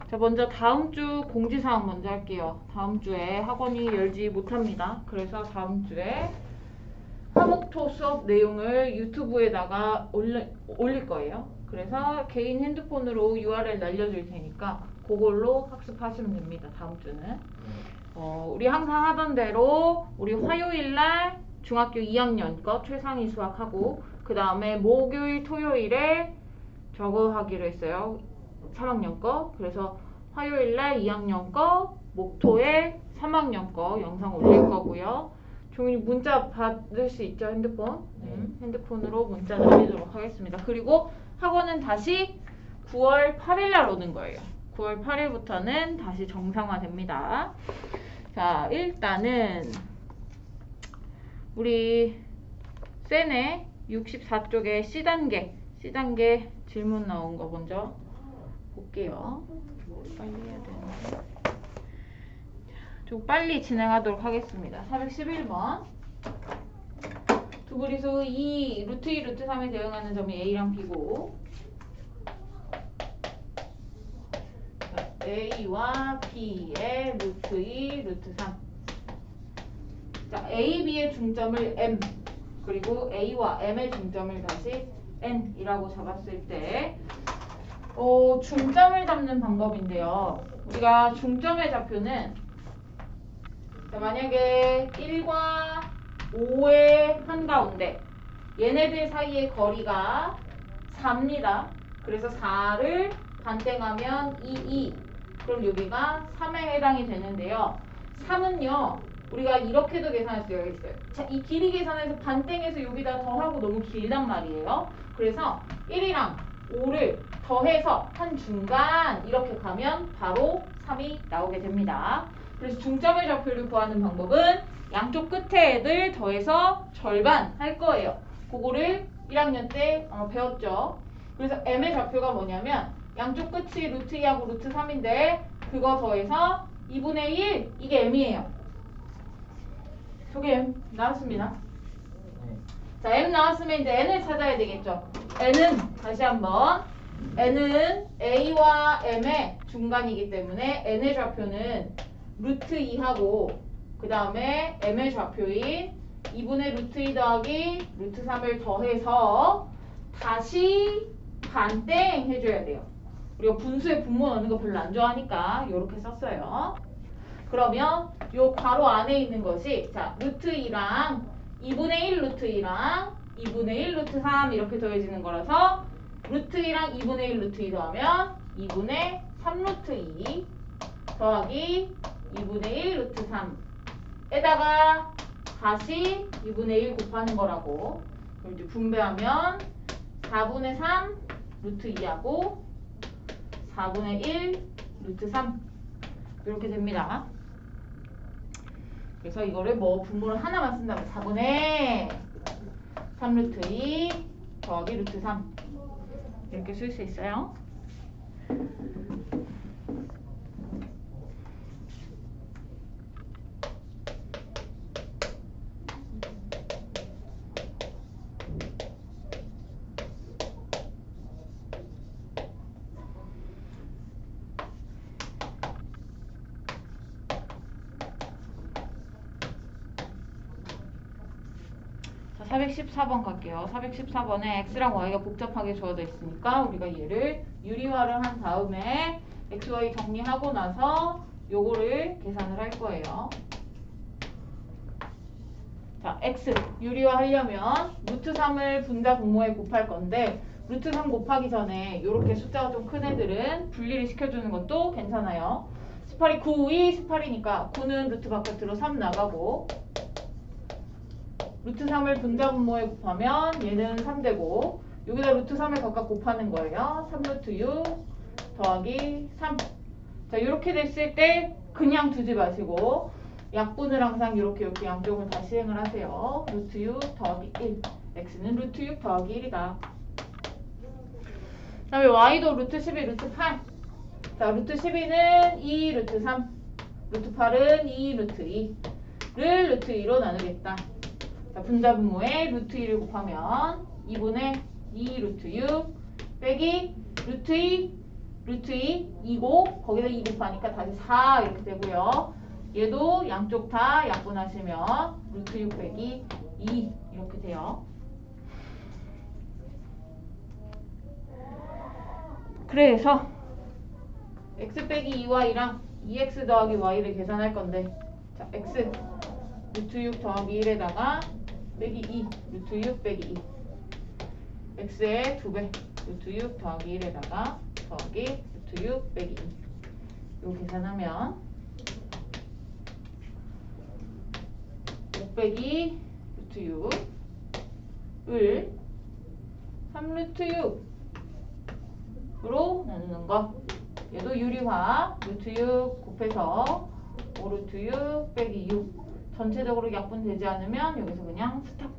자, 먼저 다음 주 공지사항 먼저 할게요. 다음 주에 학원이 열지 못합니다. 그래서 다음 주에 화목토 수업 내용을 유튜브에다가 올릴 거예요. 그래서 개인 핸드폰으로 URL 날려줄 테니까 그걸로 학습하시면 됩니다. 다음 주는. 우리 항상 하던 대로 우리 화요일날 중학교 2학년 거 최상위 수학하고 그 다음에 목요일 토요일에 저거 하기로 했어요. 3학년 거. 그래서 화요일날 2학년 거, 목토에 3학년 거 영상 올릴 거고요. 종이 문자 받을 수 있죠, 핸드폰? 핸드폰으로 문자 날리도록 하겠습니다. 그리고 학원은 다시 9월 8일날 오는 거예요. 9월 8일부터는 다시 정상화됩니다. 자, 일단은 우리 쌤의 64쪽에 C단계 질문 나온 거 먼저 볼게요. 빨리 해야 되는데. 좀 빨리 진행하도록 하겠습니다. 411번. 두부리수 2, 루트 2, 루트 3에 대응하는 점이 A랑 B고 A와 B의 루트 2, 루트 3. 자, A, B의 중점을 M 그리고 A와 M의 중점을 다시 N이라고 잡았을 때 중점을 잡는 방법인데요. 우리가 중점의 좌표는 자, 만약에 1과 5의 한가운데 얘네들 사이의 거리가 4입니다. 그래서 4를 반땡하면 2. 그럼 여기가 3에 해당이 되는데요. 3은요. 우리가 이렇게도 계산할 수가 있어요. 자, 이 길이 계산해서 반땡해서 여기다 더하고 너무 길단 말이에요. 그래서 1이랑 5를 더해서 한 중간 이렇게 가면 바로 3이 나오게 됩니다. 그래서 중점의 좌표를 구하는 방법은 양쪽 끝에 애들 더해서 절반 할 거예요. 그거를 1학년 때 배웠죠. 그래서 M의 좌표가 뭐냐면 양쪽 끝이 루트 2하고 루트 3인데 그거 더해서 2분의 1 이게 M이에요. 저게 M 나왔습니다. 자, M 나왔으면 이제 N을 찾아야 되겠죠. N은 다시 한번 N은 A와 M의 중간이기 때문에 N의 좌표는 루트 2하고 그 다음에 M의 좌표인 2분의 루트 2 더하기 루트 3을 더해서 다시 반땡 해줘야 돼요. 우리가 분수에 분모 넣는 거 별로 안 좋아하니까 이렇게 썼어요. 그러면 요 괄호 안에 있는 것이 자 루트 2랑 2분의 1 루트 2랑 2분의 1 루트 3 이렇게 더해지는 거라서 루트 2랑 2분의 1 루트 2 더하면 2분의 3 루트 2 더하기 2분의 1 루트 3에다가 다시 2분의 1 곱하는 거라고. 그럼 이제 분배하면 4분의 3 루트 2하고 4분의 1 루트 3 이렇게 됩니다. 그래서 이거를 뭐 분모를 하나만 쓴다면 4분의 3 루트 2 더하기 루트 3 이렇게 쓸 수 있어요. 자, 414번 갈게요. 414번에 x랑 y가 복잡하게 주어져 있으니까 우리가 얘를 유리화를 한 다음에 x, y 정리하고 나서 요거를 계산을 할 거예요. 자, x 유리화 하려면 루트 3을 분자 분모에 곱할 건데 루트 3 곱하기 전에 요렇게 숫자가 좀 큰 애들은 분리를 시켜주는 것도 괜찮아요. 18이 9, 2, 18이니까 9는 루트 바깥으로 3 나가고 루트 3을 분자 분모에 곱하면 얘는 3 되고 여기다 루트 3을 각각 곱하는 거예요. 3 루트 6 더하기 3. 자, 이렇게 됐을 때 그냥 두지 마시고 약분을 항상 이렇게 양쪽을 다 시행을 하세요. 루트 6 더하기 1. x는 루트 6 더하기 1이다. 그 다음에 y도 루트 12, 루트 8. 자, 루트 12는 2 루트 3. 루트 8은 2 루트 2를 루트 2로 나누겠다. 자, 분자 분모에 루트 2를 곱하면 2분의 2 루트 6 빼기 루트 2 루트 2고 거기다 2 곱하니까 다시 4 이렇게 되고요. 얘도 양쪽 다 약분하시면 루트 6 빼기 2 이렇게 돼요. 그래서 x 빼기 2y랑 2x 더하기 y를 계산할 건데, 자, x 루트 6 더하기 1에다가 빼기 2 루트 6 빼기 2 x의 2배 루트 6 더하기 1에다가 더하기 루트 6 빼기 2 요 계산하면 5 빼기 루트 6을 3 루트 6으로 나누는 거. 얘도 유리화 루트 6 곱해서 5 루트 6 빼기 6 전체적으로 약분되지 않으면 여기서 그냥 스탑.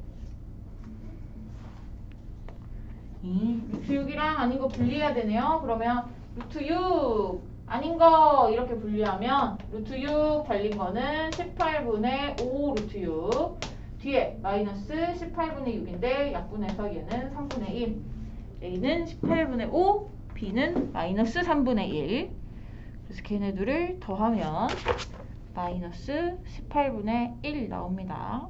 루트 6이랑 아닌 거 분리해야 되네요. 그러면 루트 6 아닌 거 이렇게 분리하면 루트 6 달린 거는 18분의 5 루트 6 뒤에 마이너스 18분의 6인데 약분해서 얘는 3분의 1 A는 18분의 5 B는 마이너스 3분의 1 그래서 걔네들을 더하면 마이너스 18분의 1 나옵니다.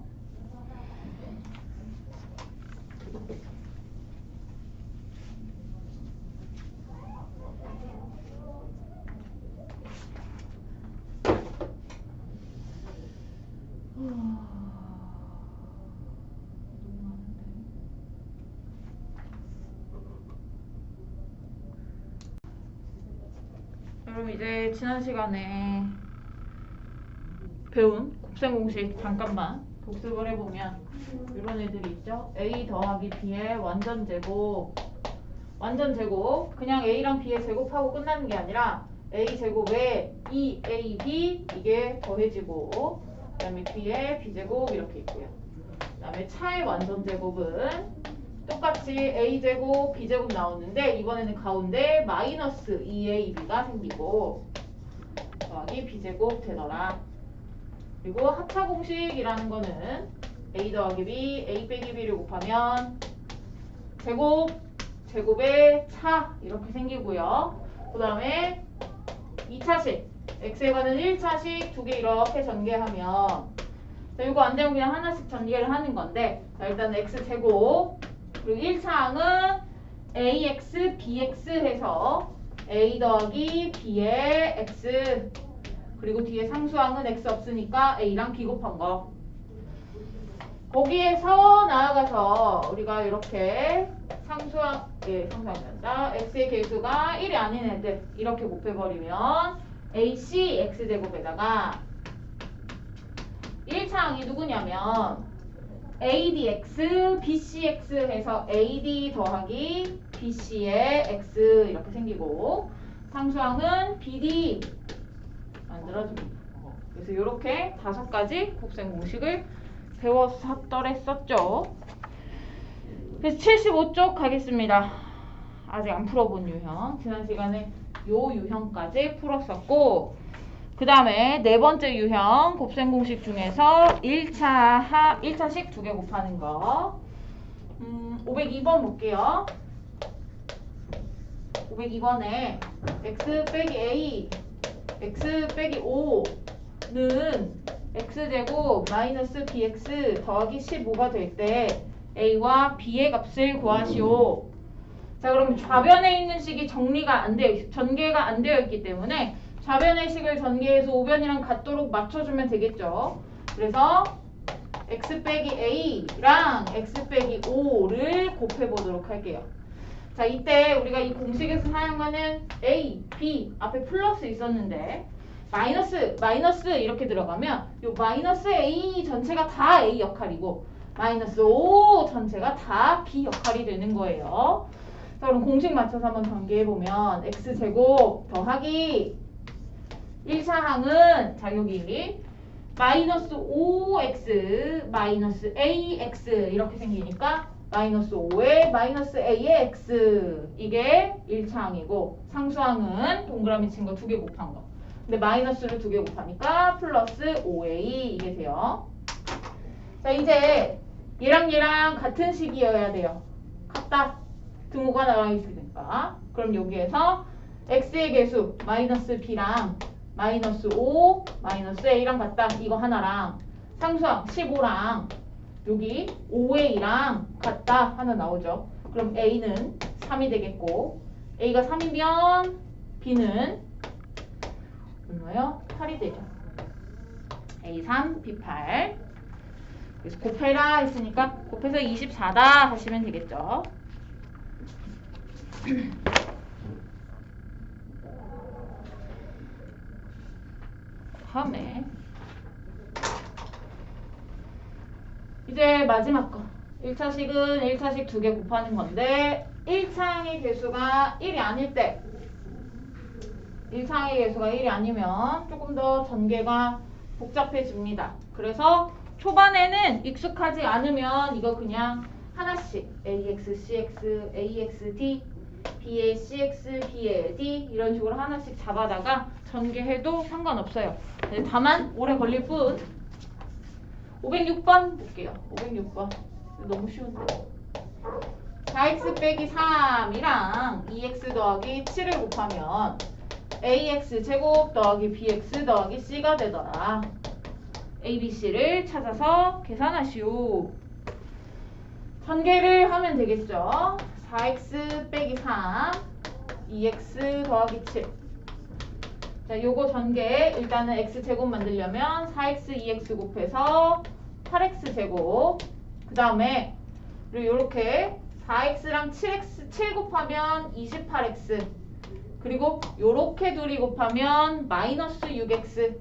여러분 이제 지난 시간에 배운 곱셈 공식 잠깐만 복습을 해보면 이런 애들이 있죠. A 더하기 B의 완전 제곱 그냥 A랑 B의 제곱하고 끝나는 게 아니라 A 제곱에 2AB 이게 더해지고 그 다음에 B의 B제곱 이렇게 있고요. 그 다음에 차의 완전 제곱은 똑같이 A제곱 B제곱 나오는데 이번에는 가운데 마이너스 2AB가 생기고 더하기 B제곱 되더라. 그리고 합차 공식이라는 거는 A 더하기 B, A 빼기 B를 곱하면 제곱의 차 이렇게 생기고요. 그 다음에 2차식 X에 관한 1차식 두 개 이렇게 전개하면 자, 이거 안 되면 그냥 하나씩 전개를 하는 건데 자, 일단 X제곱 그리고 1차항은 AX, BX 해서 A 더하기 B의 X 그리고 뒤에 상수항은 X 없으니까 A랑 B 곱한 거. 거기에서 나아가서 우리가 이렇게 상수항이란다. X의 개수가 1이 아닌 애들 이렇게 곱해버리면 AC X제곱에다가 1차항이 누구냐면 ADX, BCX 해서 AD 더하기 BC의 X 이렇게 생기고 상수항은 BD 만들어줍니다. 그래서 이렇게 5가지 곱셈 공식을 배웠었죠. 그래서 75쪽 가겠습니다. 아직 안 풀어본 유형. 지난 시간에 요 유형까지 풀었었고 그 다음에 네 번째 유형 곱셈 공식 중에서 1차식 2개 곱하는 거 502번 볼게요. 502번에 x 빼기 a x 빼기 5는 x제곱 마이너스 bx 더하기 15가 될 때 a와 b의 값을 구하시오. 자, 그럼 좌변에 있는 식이 전개가 안 되어 있기 때문에 좌변의 식을 전개해서 우변이랑 같도록 맞춰주면 되겠죠. 그래서 x 빼기 a랑 x 빼기 5를 곱해보도록 할게요. 자, 이때 우리가 이 공식에서 사용하는 a, b 앞에 플러스 있었는데 마이너스 이렇게 들어가면 이 마이너스 a 전체가 다 a 역할이고 마이너스 5 전체가 다 b 역할이 되는 거예요. 자, 그럼 공식 맞춰서 한번 전개해보면 x제곱 더하기 1차항은 자 여기 마이너스 5x 마이너스 ax 이렇게 생기니까 마이너스 5에 마이너스 a의 x 이게 1차항이고 상수항은 동그라미 친 거 2개 곱한 거. 근데 마이너스를 2개 곱하니까 플러스 5a 이게 돼요. 자, 이제 얘랑 같은 식이어야 돼요. 같다. 등호가 나와 있으니까. 그럼 여기에서 x의 개수 마이너스 b랑 마이너스 5 마이너스 a랑 같다. 이거 하나랑 상수항 15랑 여기 5a랑 같다 하나 나오죠. 그럼 a는 3이 되겠고 a가 3이면 b는 얼마요? 8이 되죠. a3 b8 그래서 곱해라 했으니까 곱해서 24다 하시면 되겠죠. 다음에 이제 마지막 거 1차식은 1차식 2개 곱하는 건데 1차항의 개수가 1이 아닐 때 1차항의 개수가 1이 아니면 조금 더 전개가 복잡해집니다. 그래서 초반에는 익숙하지 않으면 이거 그냥 하나씩 ax, cx, ax, d, b의 cx, b의 d 이런 식으로 하나씩 잡아다가 전개해도 상관없어요. 다만 오래 걸릴 뿐. 506번 볼게요. 506번 너무 쉬운데. 4x 빼기 3이랑 2x 더하기 7을 곱하면 ax 제곱 더하기 bx 더하기 c가 되더라. a, b, c를 찾아서 계산하시오. 전개를 하면 되겠죠. 4x 빼기 3 2x 더하기 7. 자, 요거 전개 일단은 x제곱 만들려면 4x 2x 곱해서 8x 제곱 그 다음에 그리고 요렇게 4x랑 7 곱하면 28x 그리고 요렇게 둘이 곱하면 마이너스 6x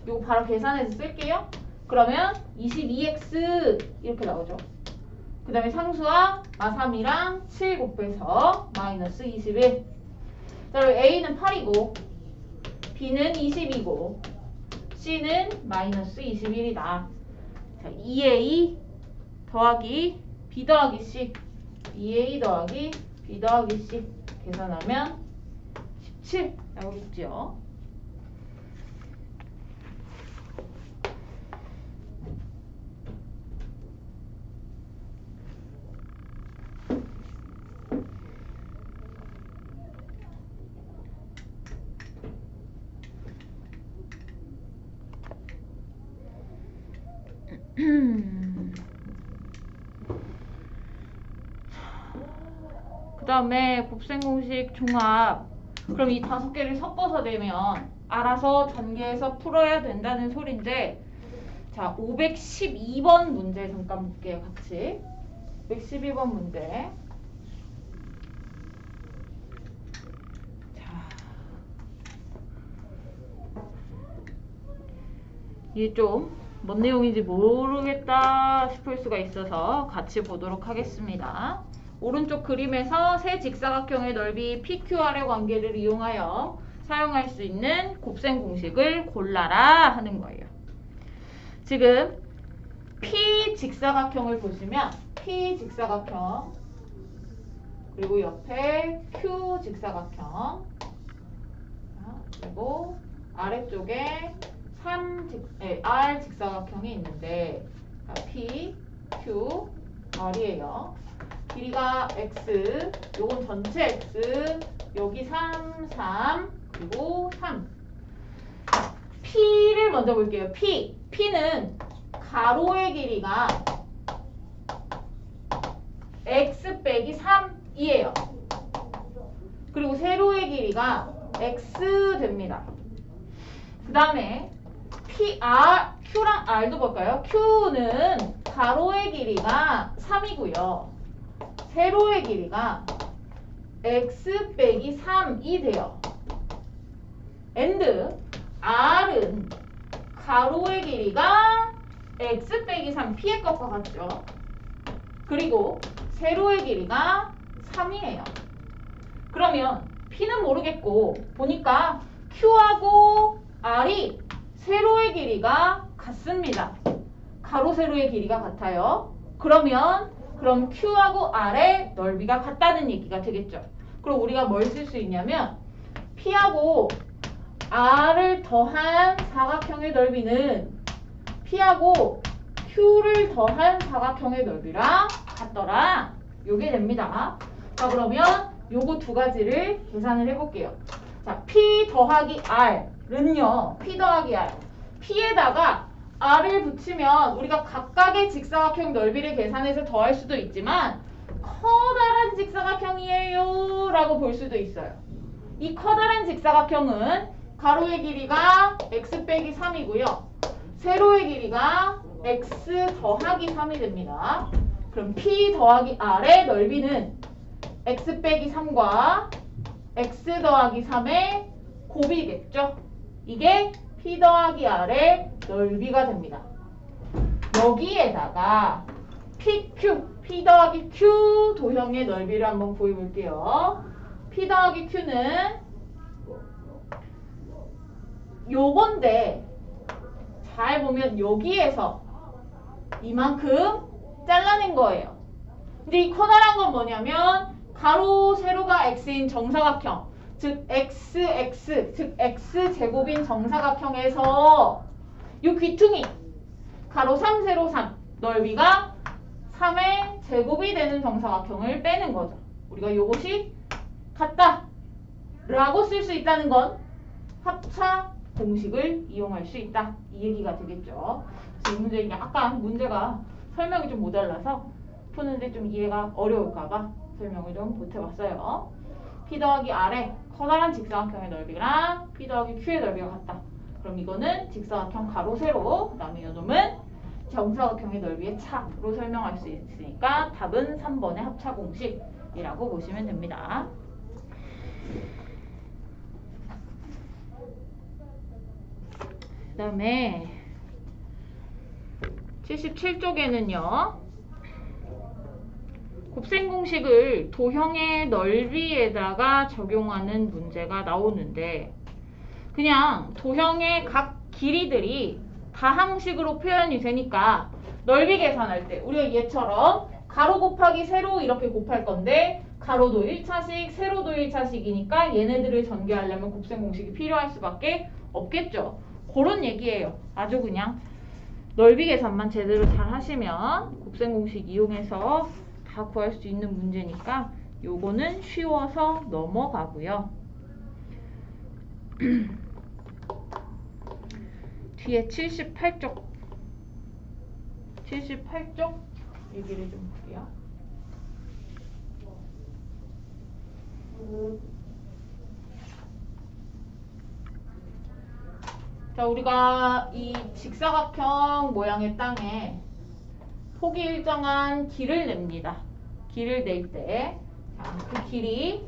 요거 바로 계산해서 쓸게요. 그러면 22x 이렇게 나오죠. 그 다음에 상수와 마3이랑 7 곱해서 마이너스 21. 자, 그리고 a는 8이고 b는 20이고 c는 마이너스 21이다. 자, 2a 더하기 b 더하기 c 2a 더하기 b 더하기 c 계산하면 17 나오겠죠. 그 다음에 곱셈공식 종합. 그럼 이 5개를 섞어서 내면 알아서 전개해서 풀어야 된다는 소린데, 자, 512번 문제 잠깐 볼게요. 같이 512번 문제. 자, 이게 좀 뭔 내용인지 모르겠다 싶을 수가 있어서 같이 보도록 하겠습니다. 오른쪽 그림에서 세 직사각형의 넓이 PQR의 관계를 이용하여 사용할 수 있는 곱셈 공식을 골라라 하는 거예요. 지금 P 직사각형을 보시면 P 직사각형 그리고 옆에 Q 직사각형 그리고 아래쪽에 R 직사각형이 있는데 P, Q, R이에요. 길이가 X, 요건 전체 X, 여기 3, 3, 그리고 3. P를 먼저 볼게요. P는 가로의 길이가 X 빼기 3이에요. 그리고 세로의 길이가 X 됩니다. 그 다음에 Q랑 R도 볼까요? Q는 가로의 길이가 3이고요. 세로의 길이가 X 빼기 3이 돼요. and R은 가로의 길이가 X 빼기 3, P의 것과 같죠? 그리고 세로의 길이가 3이에요. 그러면 P는 모르겠고 보니까 Q하고 R이 세로의 길이가 같습니다. 가로 세로의 길이가 같아요. 그럼 Q하고 R의 넓이가 같다는 얘기가 되겠죠. 그럼 우리가 뭘 쓸 수 있냐면 P하고 R을 더한 사각형의 넓이는 P하고 Q를 더한 사각형의 넓이랑 같더라. 요게 됩니다. 자, 그러면 요거 두 가지를 계산을 해볼게요. 자, P 더하기 R은요. P 더하기 R. P에다가 R을 붙이면 우리가 각각의 직사각형 넓이를 계산해서 더할 수도 있지만 커다란 직사각형이에요 라고 볼 수도 있어요. 이 커다란 직사각형은 가로의 길이가 x 빼기 3이고요. 세로의 길이가 x 더하기 3이 됩니다. 그럼 P 더하기 R의 넓이는 x 빼기 3과 x 더하기 3의 곱이겠죠. 이게 P 더하기 R의 넓이가 됩니다. 여기에다가 PQ, P 더하기 Q 도형의 넓이를 한번 구해볼게요. P 더하기 Q는 요건데 잘 보면 여기에서 이만큼 잘라낸 거예요. 근데 이 커다란 건 뭐냐면 가로 세로가 x인 정사각형, 즉 xx, 즉 x제곱인 정사각형에서 요 귀퉁이 가로 3 세로 3 넓이가 3의 제곱이 되는 정사각형을 빼는 거죠. 우리가 요것이 같다 라고 쓸 수 있다는 건 합차 공식을 이용할 수 있다 이 얘기가 되겠죠. 이 문제 약간 문제가 설명이 좀 모자라서 푸는데 좀 이해가 어려울까봐 설명을 좀 못해봤어요. P 더하기 R의 커다란 직사각형의 넓이랑 P 더하기 Q의 넓이가 같다. 그럼 이거는 직사각형 가로 세로, 그 다음에 이놈은 정사각형의 넓이의 차로 설명할 수 있으니까 답은 3번의 합차 공식이라고 보시면 됩니다. 그 다음에 77쪽에는요. 곱셈 공식을 도형의 넓이에다가 적용하는 문제가 나오는데 그냥 도형의 각 길이들이 다항식으로 표현이 되니까 넓이 계산할 때 우리가 얘처럼 가로 곱하기 세로 이렇게 곱할 건데 가로도 1차식, 세로도 1차식이니까 얘네들을 전개하려면 곱셈 공식이 필요할 수밖에 없겠죠. 그런 얘기예요. 아주 그냥 넓이 계산만 제대로 잘 하시면 곱셈 공식 이용해서 다 구할 수 있는 문제니까 요거는 쉬워서 넘어가고요. 뒤에 78쪽 얘기를 좀 볼게요. 자, 우리가 이 직사각형 모양의 땅에 폭이 일정한 길을 냅니다. 길을 낼 때, 자, 그 길이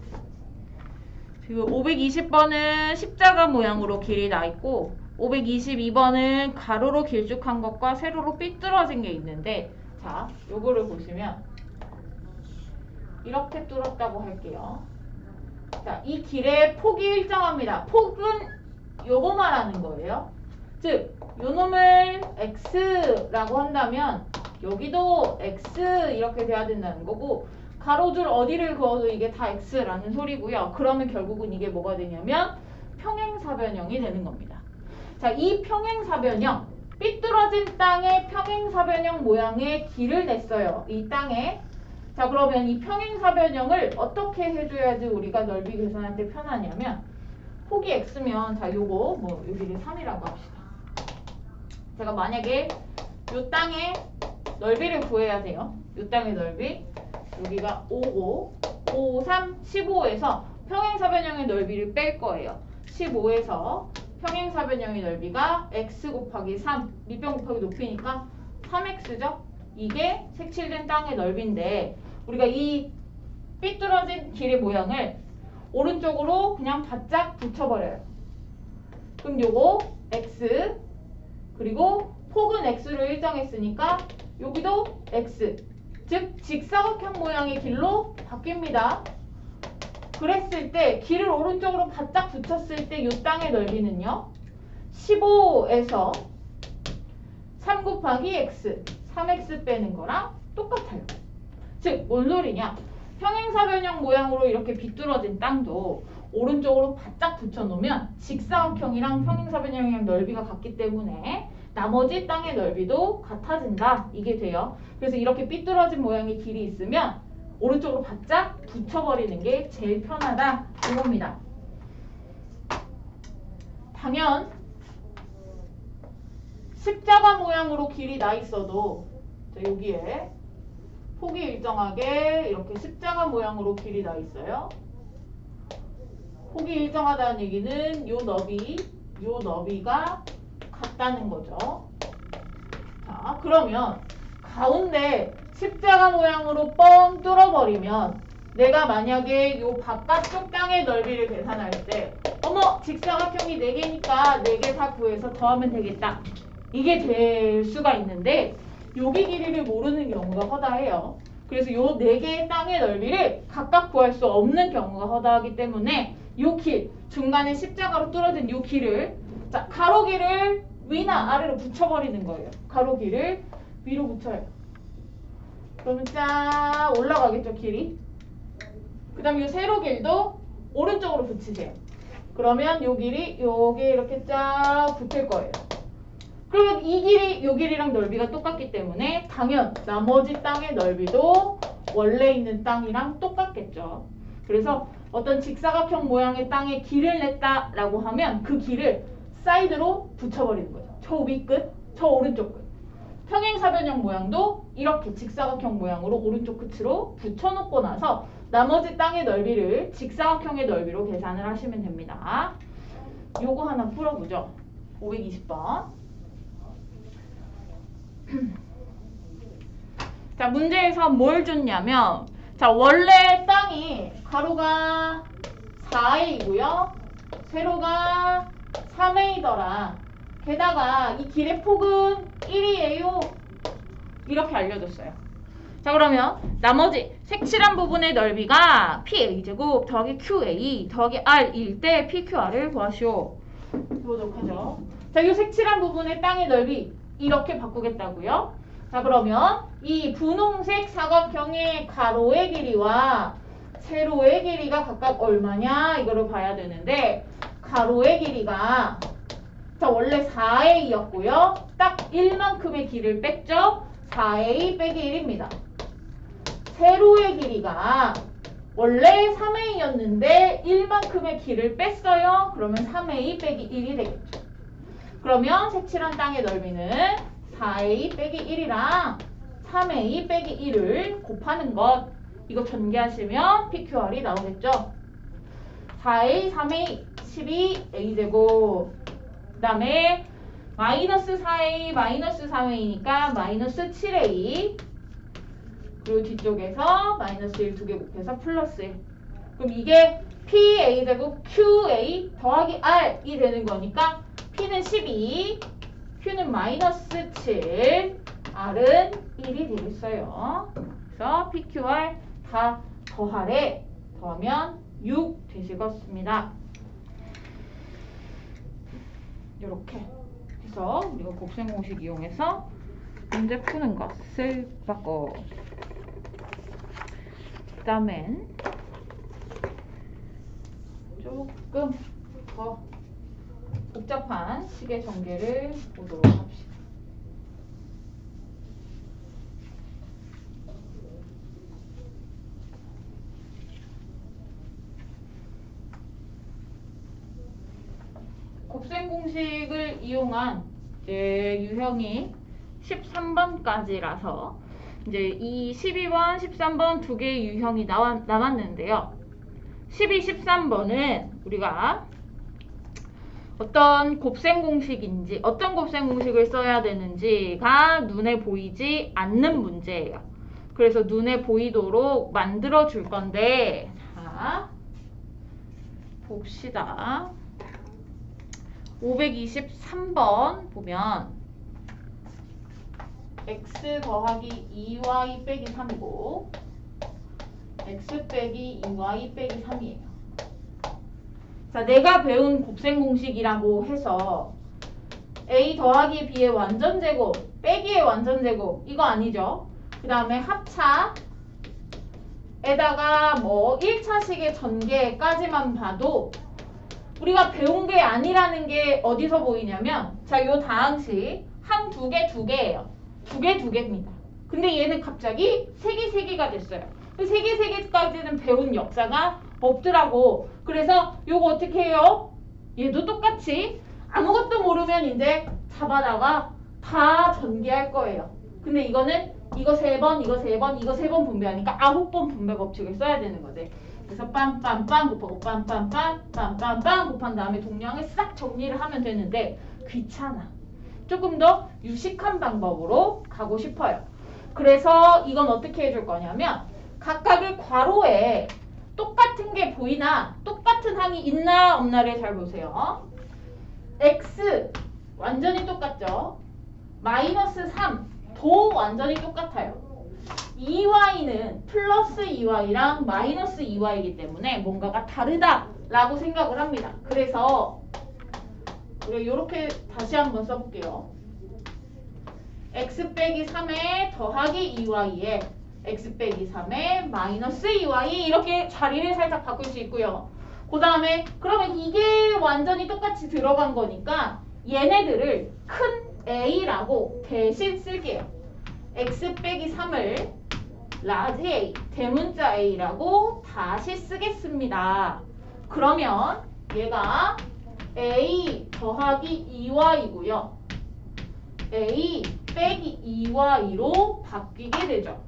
지금 520번은 십자가 모양으로 길이 나 있고 522번은 가로로 길쭉한 것과 세로로 삐뚤어진 게 있는데 자, 요거를 보시면 이렇게 뚫었다고 할게요. 자, 이 길의 폭이 일정합니다. 폭은 요거 말하는 거예요. 즉, 요놈을 x라고 한다면 여기도 x 이렇게 돼야 된다는 거고 가로줄 어디를 그어도 이게 다 x라는 소리고요. 그러면 결국은 이게 뭐가 되냐면 평행사변형이 되는 겁니다. 자, 이 평행사변형, 삐뚤어진 땅에 평행사변형 모양의 길을 냈어요. 이 땅에. 자, 그러면 이 평행사변형을 어떻게 해줘야지 우리가 넓이 계산할 때 편하냐면 폭이 x면 자, 요거 뭐 여기를 3이라고 합시다. 제가 만약에 요 땅의 넓이를 구해야 돼요. 요 땅의 넓이. 여기가 5, 3, 15에서 평행사변형의 넓이를 뺄 거예요. 15에서 평행사변형의 넓이가 x 곱하기 3, 밑변 곱하기 높이니까 3x죠? 이게 색칠된 땅의 넓이인데 우리가 이 삐뚤어진 길의 모양을 오른쪽으로 그냥 바짝 붙여버려요. 그럼 요거 x 그리고 폭은 x로 일정했으니까 여기도 x 즉 직사각형 모양의 길로 바뀝니다. 그랬을 때 길을 오른쪽으로 바짝 붙였을 때 이 땅의 넓이는요. 15에서 3 곱하기 x 3x 빼는 거랑 똑같아요. 즉 뭔 소리냐. 평행사변형 모양으로 이렇게 비뚤어진 땅도 오른쪽으로 바짝 붙여놓으면 직사각형이랑 평행사변형이랑 넓이가 같기 때문에 나머지 땅의 넓이도 같아진다. 이게 돼요. 그래서 이렇게 삐뚤어진 모양의 길이 있으면 오른쪽으로 바짝 붙여버리는 게 제일 편하다. 이겁니다. 당연 십자가 모양으로 길이 나 있어도 자, 여기에 폭이 일정하게 이렇게 십자가 모양으로 길이 나 있어요. 폭이 일정하다는 얘기는 요 너비가 같다는 거죠. 자, 그러면 가운데 십자가 모양으로 뻥 뚫어버리면 내가 만약에 요 바깥쪽 땅의 넓이를 계산할 때 어머 직사각형이 4개니까 4개 다 구해서 더하면 되겠다. 이게 될 수가 있는데 여기 길이를 모르는 경우가 허다해요. 그래서 요 4개의 땅의 넓이를 각각 구할 수 없는 경우가 허다하기 때문에 요 길, 중간에 십자가로 뚫어진 요 길을 자 가로길을 위나 아래로 붙여버리는 거예요. 가로길을 위로 붙여요. 그러면 쫙 올라가겠죠 길이. 그 다음 요 세로 길도 오른쪽으로 붙이세요. 그러면 요 길이 요게 이렇게 쫙 붙을 거예요. 그러면 이 길이 요 길이랑 넓이가 똑같기 때문에 당연 나머지 땅의 넓이도 원래 있는 땅이랑 똑같겠죠. 그래서 어떤 직사각형 모양의 땅에 길을 냈다라고 하면 그 길을 사이드로 붙여버리는 거죠. 저 위끝, 저 오른쪽 끝. 평행사변형 모양도 이렇게 직사각형 모양으로 오른쪽 끝으로 붙여놓고 나서 나머지 땅의 넓이를 직사각형의 넓이로 계산을 하시면 됩니다. 요거 하나 풀어보죠. 520번. 자, 문제에서 뭘 줬냐면 자, 원래 땅이 가로가 4a이고요. 세로가 3a더라. 게다가 이 길의 폭은 1이에요. 이렇게 알려줬어요. 자, 그러면 나머지 색칠한 부분의 넓이가 PA제곱 더하기 QA 더하기 R일 때 PQR을 구하시오. 해보도록 하죠. 자, 이 색칠한 부분의 땅의 넓이 이렇게 바꾸겠다고요. 자, 그러면 이 분홍색 사각형의 가로의 길이와 세로의 길이가 각각 얼마냐 이거를 봐야 되는데 가로의 길이가 자 원래 4a였고요. 딱 1만큼의 길을 뺐죠. 4a 빼기 1입니다. 세로의 길이가 원래 3a였는데 1만큼의 길을 뺐어요. 그러면 3a 빼기 1이 되겠죠. 그러면 색칠한 땅의 넓이는 4a 빼기 1이랑 3a 빼기 1을 곱하는 것. 이거 전개하시면 PQR이 나오겠죠. 4a, 3a, 12a제곱. 그 다음에 마이너스 4a, 마이너스 3a니까 마이너스 7a. 그리고 뒤쪽에서 마이너스 1 두 개 곱해서 플러스 1. 그럼 이게 PA제곱 QA 더하기 R이 되는 거니까 P는 12, Q는 마이너스 7, R은 1이 되겠어요. 그래서 PQR 다 더하래. 더하면 6 되시겠습니다. 이렇게 해서 우리가 곱셈 공식 이용해서 문제 푸는 것을 봤고, 그 다음엔 조금 더 복잡한 식의 전개를 보도록 합시다. 곱셈 공식을 이용한 이제 유형이 13번까지라서 이제 이 12번, 13번 두 개의 유형이 남았는데요. 12, 13번은 우리가 어떤 곱셈 공식인지, 어떤 곱셈 공식을 써야 되는지가 눈에 보이지 않는 문제예요. 그래서 눈에 보이도록 만들어 줄 건데, 자, 봅시다. 523번 보면 x 더하기 2y 빼기 3이고 x 빼기 2y 빼기 3이에요. 자, 내가 배운 곱셈 공식이라고 해서 a 더하기 b의 완전제곱 빼기의 완전제곱 이거 아니죠. 그 다음에 합차에다가 뭐 1차식의 전개까지만 봐도 우리가 배운 게 아니라는 게 어디서 보이냐면 자, 요 다항식 항 두 개예요. 두 개입니다. 근데 얘는 갑자기 3개가 됐어요. 3개까지는 배운 역사가 없더라고. 그래서 요거 어떻게 해요? 얘도 똑같이 아무것도 모르면 이제 잡아다가 다 전개할 거예요. 근데 이거는 이거 3번, 이거 3번, 이거 3번 분배하니까 9번 분배 법칙을 써야 되는 거지. 그래서 빰빰빰 곱하고 빰빰빰 빰빰빰 곱한 다음에 동량을 싹 정리를 하면 되는데 귀찮아. 조금 더 유식한 방법으로 가고 싶어요. 그래서 이건 어떻게 해줄 거냐면 각각의 괄호에 똑같은 게 보이나 똑같은 항이 있나 없나를 잘 보세요. x 완전히 똑같죠. 마이너스 3도 완전히 똑같아요. 2y는 플러스 2y랑 마이너스 2y이기 때문에 뭔가가 다르다라고 생각을 합니다. 그래서 우리가 이렇게 다시 한번 써볼게요. x 빼기 3에 더하기 2y에 x 빼기 3에 마이너스 2y 이렇게 자리를 살짝 바꿀 수 있고요. 그 다음에 그러면 이게 완전히 똑같이 들어간 거니까 얘네들을 큰 A라고 대신 쓸게요. x 빼기 3을 라지 A, 대문자 A라고 다시 쓰겠습니다. 그러면 얘가 A 더하기 2y고요. A 빼기 2y로 바뀌게 되죠.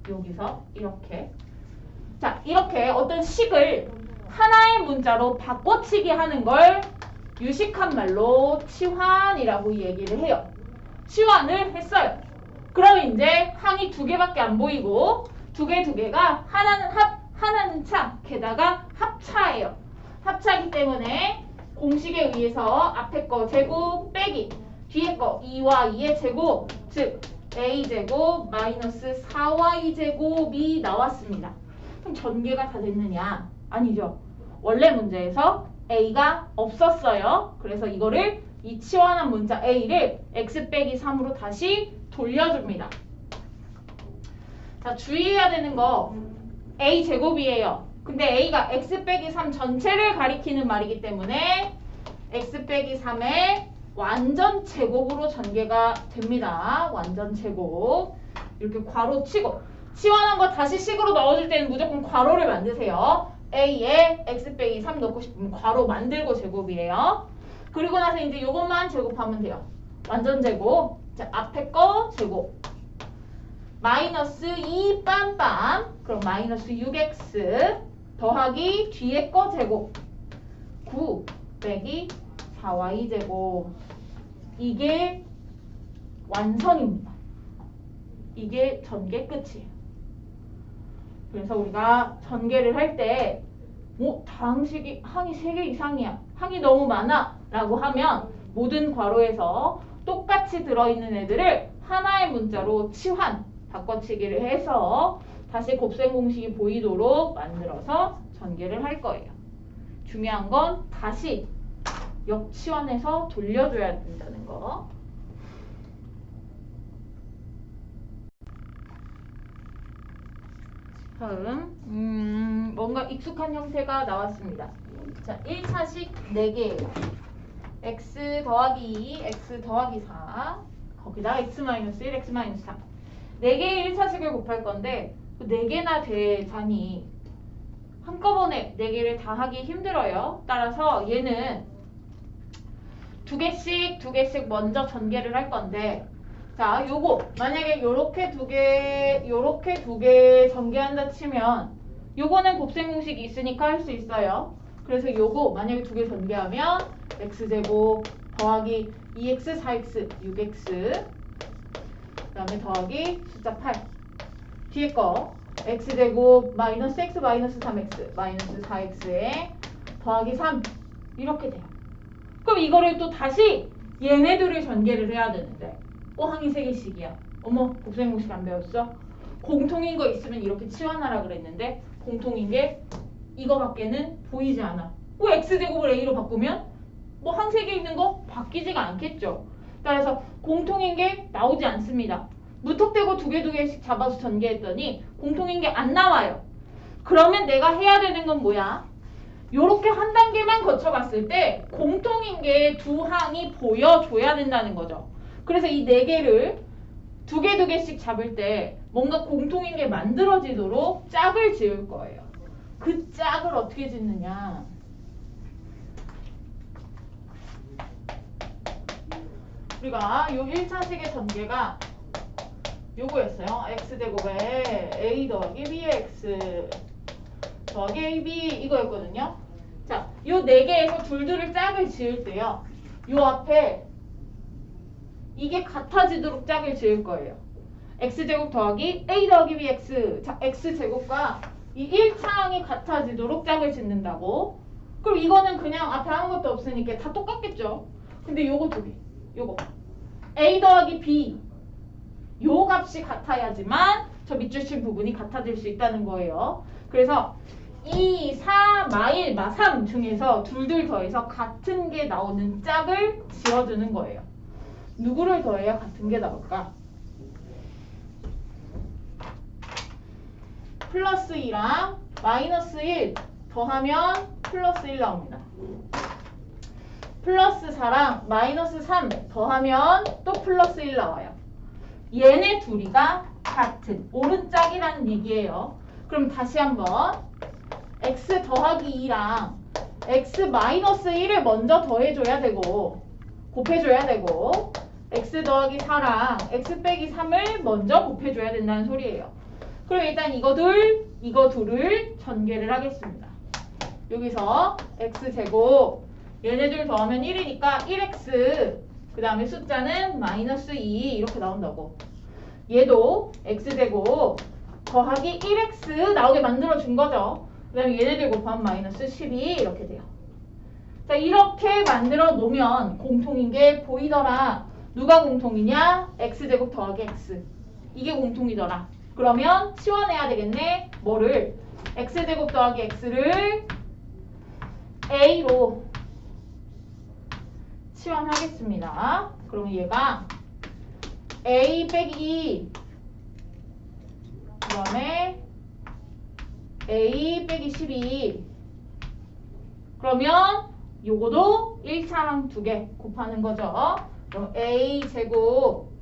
여기서 이렇게. 자, 이렇게 어떤 식을 하나의 문자로 바꿔치기 하는 걸 유식한 말로 치환이라고 얘기를 해요. 치환을 했어요. 그럼 이제 항이 2개밖에 안 보이고 두 개가 하나는 차, 게다가 합차예요. 합차이기 때문에 공식에 의해서 앞에 거 제곱 빼기 뒤에 거 2와 2의 제곱, 즉 a제곱 마이너스 4y제곱이 나왔습니다. 그럼 전개가 다 됐느냐? 아니죠. 원래 문제에서 a가 없었어요. 그래서 이거를 이 치환한 문자 a를 x 빼기 3으로 다시 돌려줍니다. 자, 주의해야 되는 거 a제곱이에요. 근데 a가 x 빼기 3 전체를 가리키는 말이기 때문에 x 빼기 3의 완전 제곱으로 전개가 됩니다. 완전 제곱. 이렇게 괄호 치고 치환한 거 다시 식으로 넣어줄 때는 무조건 괄호를 만드세요. a에 x 빼기 3 넣고 싶으면 괄호 만들고 제곱이에요. 그리고 나서 이제 이것만 제곱하면 돼요. 완전 제곱. 자, 앞에 거 제곱. 마이너스 2 빰빰. 그럼 마이너스 6x 더하기 뒤에 거 제곱. 9 빼기 4y 제곱. 이게 완성입니다. 이게 전개 끝이에요. 그래서 우리가 전개를 할 때 다항이 3개 이상이야. 항이 너무 많아. 라고 하면 모든 괄호에서 똑같이 들어있는 애들을 하나의 문자로 치환, 바꿔치기를 해서 다시 곱셈 공식이 보이도록 만들어서 전개를 할 거예요. 중요한 건 다시 역치환해서 돌려줘야 된다는 거. 다음 뭔가 익숙한 형태가 나왔습니다. 자, 1차식 4개예요. x 더하기 2, x 더하기 4 거기다가 x-1, x-3 4개의 1차식을 곱할 건데 4개나 되자니 한꺼번에 4개를 다 하기 힘들어요. 따라서 얘는 2개씩 먼저 전개를 할 건데 자, 요거 만약에 요렇게 2개 전개한다 치면 요거는 곱셈 공식이 있으니까 할 수 있어요. 그래서 요거 만약에 2개 전개하면 x제곱 더하기 2x, 4x, 6x 그 다음에 더하기 숫자 8 뒤에 거 x제곱 마이너스 x 마이너스 3x 마이너스 4x에 더하기 3 이렇게 돼요. 그럼 이거를 또 다시 얘네들을 전개를 해야 되는데 항이 3개씩이야. 어머, 곱셈 공식 안 배웠어? 공통인 거 있으면 이렇게 치환하라 그랬는데 공통인 게 이거밖에는 보이지 않아. x제곱을 a로 바꾸면 항 3개 있는 거 바뀌지가 않겠죠. 따라서 공통인 게 나오지 않습니다. 무턱대고 2개씩 잡아서 전개했더니 공통인 게 안 나와요. 그러면 내가 해야 되는 건 뭐야? 요렇게 한 단계만 거쳐갔을 때 공통인 게 2항이 보여줘야 된다는 거죠. 그래서 이 4개를 2개씩 잡을 때 뭔가 공통인 게 만들어지도록 짝을 지을 거예요. 그 짝을 어떻게 짓느냐? 우리가 요 1차식의 전개가 요거였어요. x제곱에 a 더하기 b의 x 더하기 ab 이거였거든요. 자, 요 4개에서 둘둘을 짝을 지을 때요. 요 앞에 이게 같아지도록 짝을 지을 거예요. x제곱 더하기 a 더하기 bx. 자, x제곱과 이 1차항이 같아지도록 짝을 짓는다고. 그럼 이거는 그냥 앞에 아무것도 없으니까 다 똑같겠죠. 근데 요거 두 개. 요거. a 더하기 b. 요 값이 같아야지만 저 밑줄 친 부분이 같아질 수 있다는 거예요. 그래서 2, 4, 마일, 마3 중에서 둘둘 더해서 같은 게 나오는 짝을 지어주는 거예요. 누구를 더해야 같은 게 나올까? 플러스 2랑 마이너스 1 더하면 플러스 1 나옵니다. 플러스 4랑 마이너스 3 더하면 또 플러스 1 나와요. 얘네 둘이가 같은 오른짝이라는 얘기예요. 그럼 다시 한번 x 더하기 2랑 x 마이너스 1을 먼저 더해줘야 되고 곱해줘야 되고 x 더하기 4랑 x 빼기 3을 먼저 곱해줘야 된다는 소리예요. 그럼 일단 이거 둘을 전개를 하겠습니다. 여기서 x제곱 얘네들 더하면 1이니까 1x 그 다음에 숫자는 마이너스 2 이렇게 나온다고. 얘도 x제곱 더하기 1x 나오게 만들어준 거죠. 그 다음에 얘네들 곱하면 마이너스 12 이렇게 돼요. 자, 이렇게 만들어 놓으면 공통인 게 보이더라. 누가 공통이냐? x제곱 더하기 x. 이게 공통이더라. 그러면 치환해야 되겠네. 뭐를? x제곱 더하기 x를 a로 치환하겠습니다. 그러면 얘가 a 빼기 2 그 다음에 a 빼기 12 그러면 요거도 1차랑 2개 곱하는 거죠. 그럼 a 제곱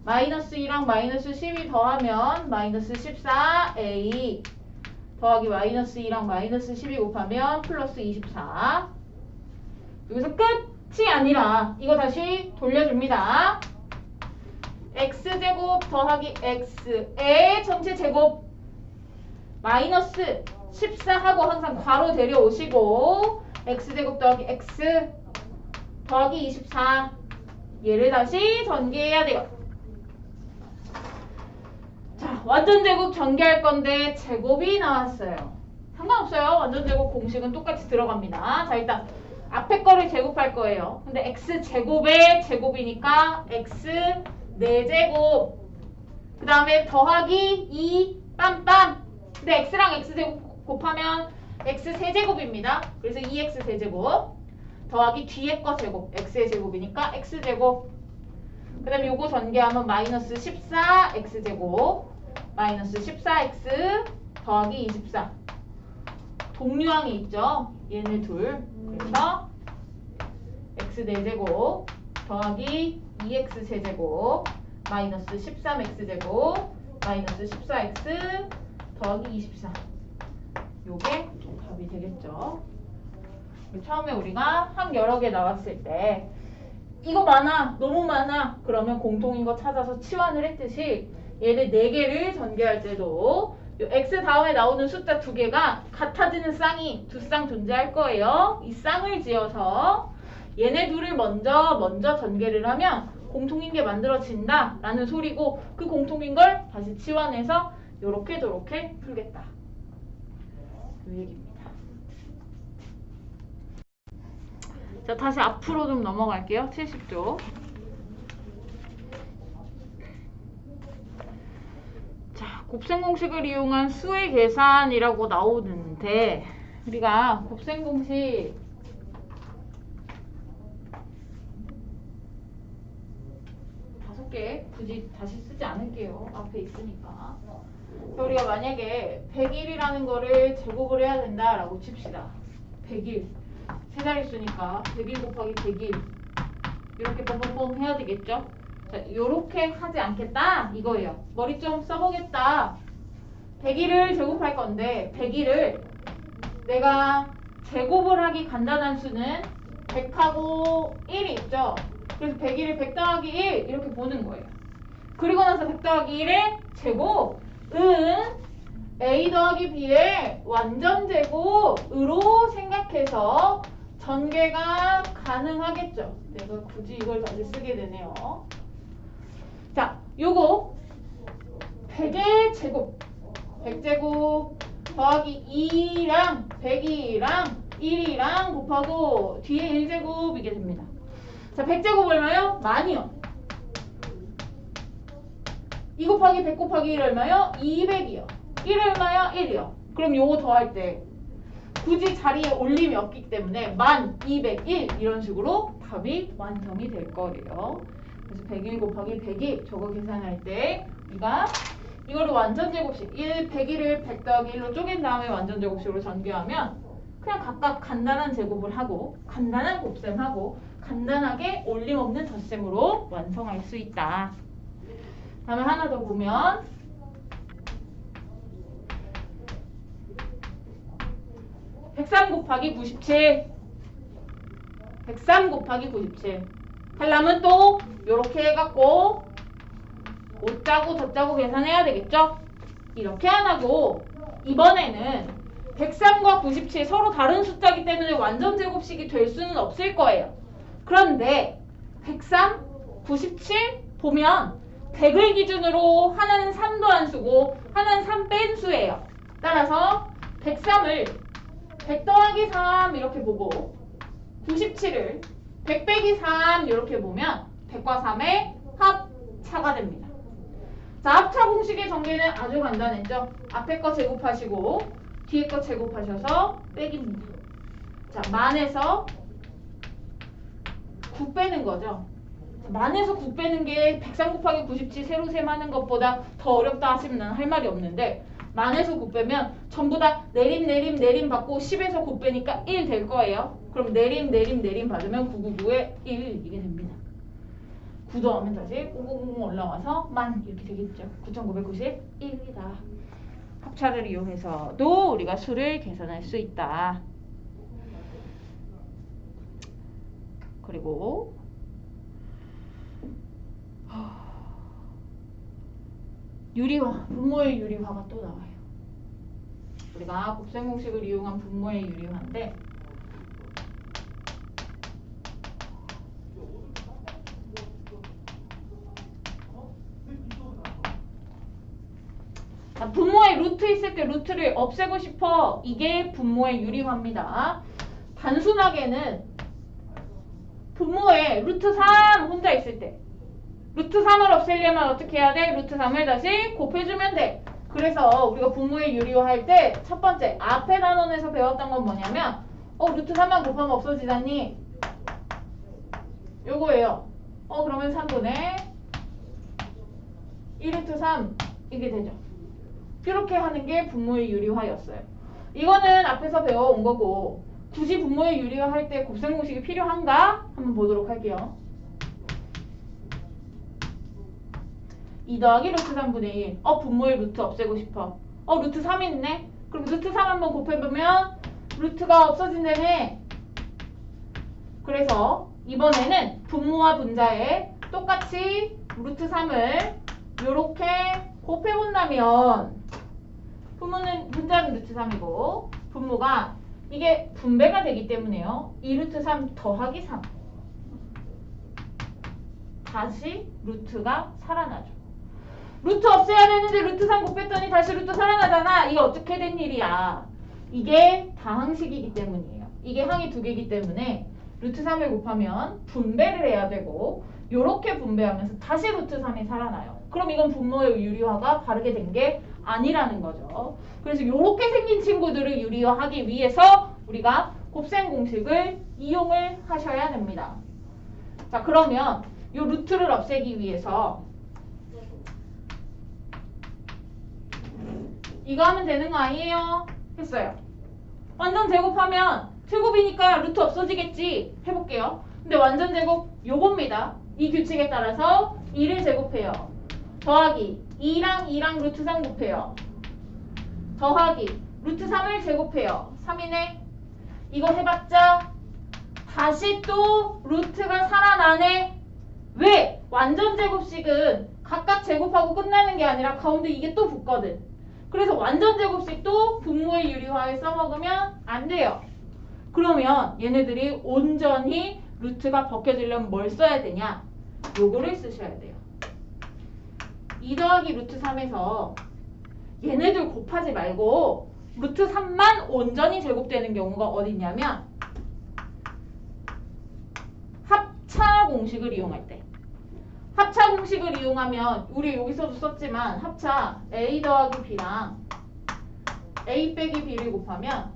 마이너스 2랑 마이너스 12 더하면 마이너스 14a 더하기 마이너스 2랑 마이너스 12 곱하면 플러스 24. 여기서 끝이 아니라 이거 다시 돌려줍니다. x제곱 더하기 x의 전체 제곱 마이너스 14하고 항상 괄호 데려오시고 x제곱 더하기 x 더하기 24 얘를 다시 전개해야 돼요. 자, 완전제곱 전개할 건데 제곱이 나왔어요. 상관없어요. 완전제곱 공식은 똑같이 들어갑니다. 자, 일단 앞에 거를 제곱할 거예요. 근데 x제곱의 제곱이니까 x 4제곱 그 다음에 더하기 2 빰빰. 근데 x랑 x제곱 곱하면 x 세제곱입니다. 그래서 2x 세제곱 더하기 뒤에 거 제곱 x의 제곱이니까 x제곱 그 다음에 요거 전개하면 마이너스 14 x제곱 마이너스 14x 더하기 24 동류항이 있죠. 얘네 둘. 그래서 x 4제곱 더하기 2x 세제곱 마이너스 13x제곱 마이너스 14x 더하기 24 요게 답이 되겠죠. 처음에 우리가 항 여러 개 나왔을 때 이거 많아 너무 많아 그러면 공통인 거 찾아서 치환을 했듯이 얘네 4개를 전개할 때도 요 x 다음에 나오는 숫자 2개가 같아지는 쌍이 2쌍 존재할 거예요. 이 쌍을 지어서 얘네 둘을 먼저 전개를 하면 공통인 게 만들어진다 라는 소리고 그 공통인 걸 다시 치환해서 요렇게 저렇게 풀겠다 그 얘기입니다. 자, 다시 앞으로 좀 넘어갈게요. 70쪽. 자, 곱셈 공식을 이용한 수의 계산이라고 나오는데 우리가 곱셈 공식 굳이 다시 쓰지 않을게요. 앞에 있으니까. 우리가 만약에 100일이라는 거를 제곱을 해야 된다라고 칩시다. 100일. 세 자릿수니까 100일 곱하기 100일. 이렇게 뻥뻥뻥 해야 되겠죠? 자, 요렇게 하지 않겠다 이거예요. 머리 좀 써보겠다. 100일을 제곱할 건데 100일을 내가 제곱을 하기 간단한 수는 100하고 1이 있죠? 그래서 101을 100 더하기 1 이렇게 보는 거예요. 그리고 나서 100 더하기 1의 제곱은 A 더하기 B의 완전 제곱으로 생각해서 전개가 가능하겠죠. 내가 굳이 이걸 다시 쓰게 되네요. 자, 요거 100의 제곱, 100제곱 더하기 2랑 102랑 1이랑 곱하고 뒤에 1제곱 이게 됩니다. 자, 100제곱 얼마요? 만이요. 2 곱하기 100 곱하기 1 얼마요? 200이요. 1 얼마요? 1이요. 그럼 요거 더할 때 굳이 자리에 올림이 없기 때문에 1201 이런 식으로 답이 완성이 될 거예요. 그래서 101 곱하기 102 저거 계산할 때 우리가 이거를 완전 제곱식 101을 100 더하기 1로 쪼갠 다음에 완전 제곱식으로 전개하면 그냥 각각 간단한 제곱을 하고 간단한 곱셈하고 간단하게 올림 없는 덧셈으로 완성할 수 있다. 다음에 하나 더 보면 103 곱하기 97 103 곱하기 97 하려면 또 요렇게 해갖고 5 짜고 더 짜고 계산해야 되겠죠? 이렇게 안 하고 이번에는 103과 97 서로 다른 숫자이기 때문에 완전 제곱식이 될 수는 없을 거예요. 그런데 103, 97 보면 100을 기준으로 하나는 3도 안 쓰고 하나는 3 뺀 수예요. 따라서 103을 100 더하기 3 이렇게 보고 97을 100 빼기 3 이렇게 보면 100과 3의 합차가 됩니다. 자, 합차 공식의 전개는 아주 간단했죠. 앞에 거 제곱하시고 뒤에 거 제곱하셔서 빼기입니다. 자, 만에서 9 빼는 거죠. 만에서 9 빼는 게 103 곱하기 97 세로 셈하는 것보다 더 어렵다 하시면 난 할 말이 없는데 만에서 9 빼면 전부 다 내림 받고 10에서 9 빼니까 1 될 거예요. 그럼 내림 받으면 999에 1 이게 됩니다. 9 더하면 다시 000 올라와서 만 이렇게 되겠죠. 9991이다. 합차를 이용해서도 우리가 수를 계산할 수 있다. 그리고 유리화, 분모의 유리화가 또 나와요. 우리가 곱셈 공식을 이용한 분모의 유리화인데 자, 분모에 루트 있을 때 루트를 없애고 싶어. 이게 분모의 유리화입니다. 단순하게는 분모에 루트 3 혼자 있을 때 루트 3을 없애려면 어떻게 해야 돼? 루트 3을 다시 곱해주면 돼. 그래서 우리가 분모의 유리화 할 때 첫 번째 앞에 단원에서 배웠던 건 뭐냐면 루트 3만 곱하면 없어지다니 요거예요. 그러면 3분의 1루트 3 이게 되죠. 이렇게 하는 게 분모의 유리화였어요. 이거는 앞에서 배워온 거고 굳이 분모의 유리화 할 때 곱셈 공식이 필요한가? 한번 보도록 할게요. 2 더하기 루트 3분의 1 분모의 루트 없애고 싶어. 루트 3 있네? 그럼 루트 3 한번 곱해보면 루트가 없어진다네. 그래서 이번에는 분모와 분자에 똑같이 루트 3을 요렇게 곱해본다면 분자는 루트 3이고 분모가 이게 분배가 되기 때문에요. 2루트 3 더하기 3 다시 루트가 살아나죠. 루트 없애야 되는데 루트 3 곱했더니 다시 루트 살아나잖아. 이게 어떻게 된 일이야. 이게 다항식이기 때문이에요. 이게 항이 두 개이기 때문에 루트 3을 곱하면 분배를 해야 되고 요렇게 분배하면서 다시 루트 3이 살아나요. 그럼 이건 분모의 유리화가 바르게 된 게 아니라는 거죠. 그래서 요렇게 생긴 친구들을 유리화하기 위해서 우리가 곱셈 공식을 이용을 하셔야 됩니다. 자, 그러면 요 루트를 없애기 위해서 이거 하면 되는 거 아니에요? 했어요. 완전 제곱하면 제곱이니까 루트 없어지겠지. 해볼게요. 근데 완전 제곱 요겁니다. 이 규칙에 따라서 2를 제곱해요. 더하기 2랑 루트 3 곱해요. 더하기 루트 3을 제곱해요. 3이네. 이거 해봤자 다시 또 루트가 살아나네. 완전 제곱식은 각각 제곱하고 끝나는 게 아니라 가운데 이게 또 붙거든. 그래서 완전 제곱식도 분모의 유리화에 써먹으면 안 돼요. 그러면 얘네들이 온전히 루트가 벗겨지려면 뭘 써야 되냐? 요거를 쓰셔야 돼요. 2 더하기 루트 3에서 얘네들 곱하지 말고 루트 3만 온전히 제곱되는 경우가 어딨냐면 합차 공식을 이용할 때. 합차 공식을 이용하면 우리 여기서도 썼지만 합차 a 더하기 b랑 a 빼기 b를 곱하면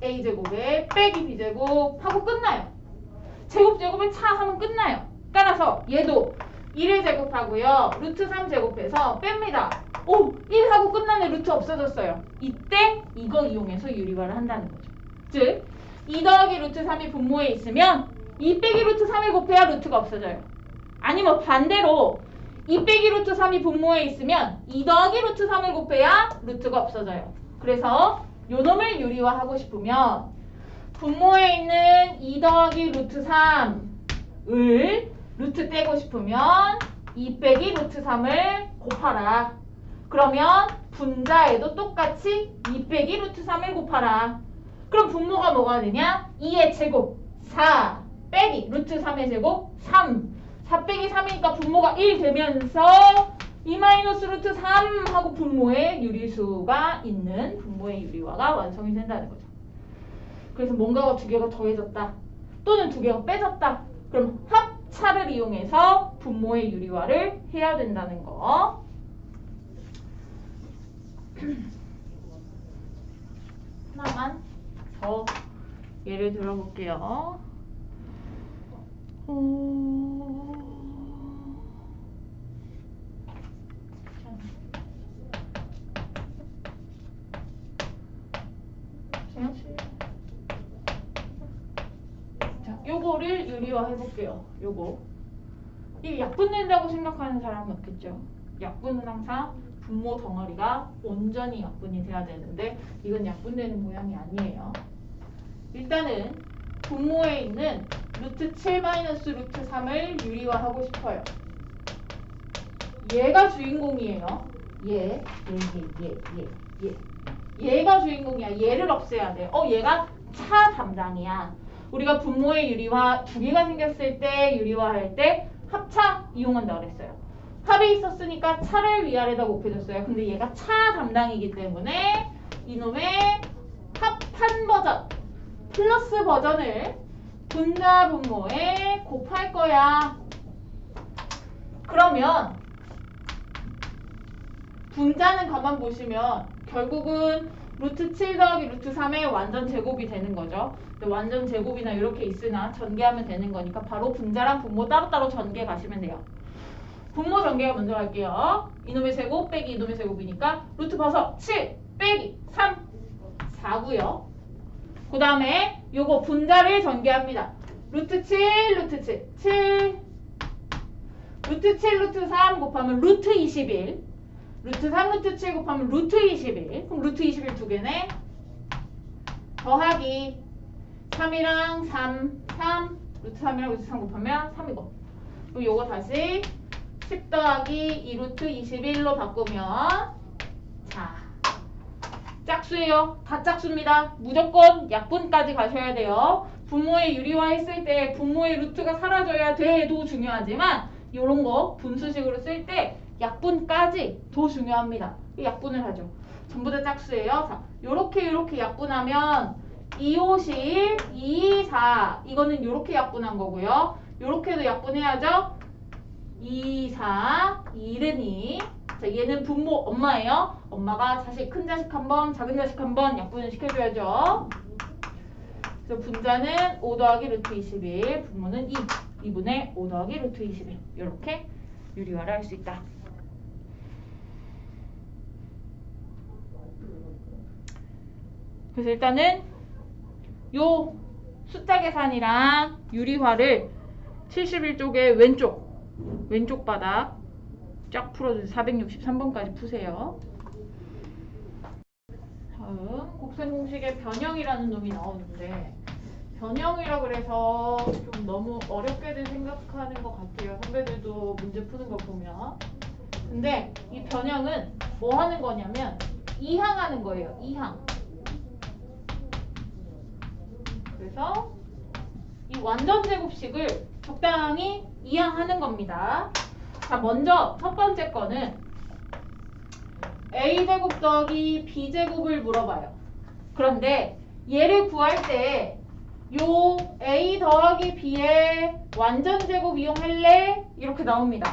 a제곱에 빼기 b제곱 하고 끝나요. 제곱 제곱에 차 하면 끝나요. 따라서 얘도 1을 제곱하고요. 루트 3 제곱해서 뺍니다. 오! 1 하고 끝나네. 루트 없어졌어요. 이때 이거 이용해서 유리화를 한다는 거죠. 즉 2 더하기 루트 3이 분모에 있으면 2 빼기 루트 3을 곱해야 루트가 없어져요. 아니면 반대로 2 빼기 루트 3이 분모에 있으면 2 더하기 루트 3을 곱해야 루트가 없어져요. 그래서 요놈을 유리화하고 싶으면 분모에 있는 2 더하기 루트 3을 루트 떼고 싶으면 2 빼기 루트 3을 곱하라. 그러면 분자에도 똑같이 2 빼기 루트 3을 곱하라. 그럼 분모가 뭐가 되냐? 2의 제곱 4 빼기 루트 3의 제곱 3. 4 빼기 3이니까 분모가 1 되면서 2 마이너스 루트 3 하고 분모의 유리수가 있는 분모의 유리화가 완성이 된다는 거죠. 그래서 뭔가가 두 개가 더해졌다. 또는 두 개가 빼졌다. 그럼 합차를 이용해서 분모의 유리화를 해야 된다는 거. 하나만 더 예를 들어볼게요. 자, 요거를 유리화 해볼게요. 요거. 이 약분된다고 생각하는 사람은 없겠죠. 약분은 항상 분모 덩어리가 온전히 약분이 돼야 되는데 이건 약분되는 모양이 아니에요. 일단은 분모에 있는 루트 7 마이너스 루트 3을 유리화하고 싶어요. 얘가 주인공이에요. 얘가 주인공이야. 얘를 없애야 돼. 얘가 차 담당이야. 우리가 분모의 유리화 두 개가 생겼을 때 유리화할 때 합차 이용한다고 그랬어요. 합이 있었으니까 차를 위아래다 곱해줬어요. 근데 얘가 차 담당이기 때문에 이놈의 합한 버전 플러스 버전을 분자 분모에 곱할 거야. 그러면 분자는 가만 보시면 결국은 루트 7 더하기 루트 3의 완전 제곱이 되는 거죠. 근데 완전 제곱이나 이렇게 있으나 전개하면 되는 거니까 바로 분자랑 분모 따로따로 전개 가시면 돼요. 분모 전개가 먼저 갈게요. 이놈의 제곱 빼기 이놈의 제곱이니까 루트 벗어 7 빼기 3 4고요. 그 다음에 요거 분자를 전개합니다. 루트 7 루트 7 루트 7 루트 3 곱하면 루트 21 루트 3 루트 7 곱하면 루트 21 그럼 루트 21 두 개네. 더하기 3이랑 3 루트 3이랑 루트 3 곱하면 3이고 그럼 요거 다시 10 더하기 2루트 21로 바꾸면 자 짝수예요. 다 짝수입니다. 무조건 약분까지 가셔야 돼요. 분모의 유리화 했을 때 분모의 루트가 사라져야 돼도 중요하지만 이런 거 분수식으로 쓸 때 약분까지 더 중요합니다. 약분을 하죠. 전부 다 짝수예요. 자, 요렇게 약분하면 2, 5, 10, 2, 4 이거는 요렇게 약분한 거고요. 요렇게도 약분해야죠. 2, 4, 1은 2 자, 얘는 분모 엄마예요. 엄마가 자식, 큰 자식 한 번, 작은 자식 한 번 약분을 시켜줘야죠. 그래서 분자는 5 더하기 루트 21, 분모는 2분의 5 더하기 루트 21 이렇게 유리화를 할 수 있다. 그래서 일단은 요 숫자 계산이랑 유리화를 71쪽의 왼쪽 바닥 쫙 풀어주세요. 463번까지 푸세요. 다음 곡선 공식의 변형이라는 놈이 나오는데 변형이라 그래서 좀 너무 어렵게들 생각하는 것 같아요. 선배들도 문제 푸는 거 보면. 근데 이 변형은 뭐 하는 거냐면 이항하는 거예요. 이항. 그래서 이 완전 제곱식을 적당히 이항하는 겁니다. 자, 먼저 첫 번째 거는 a제곱 더하기 b제곱을 물어봐요. 그런데 얘를 구할 때 요 a 더하기 b의 완전 제곱 이용할래? 이렇게 나옵니다.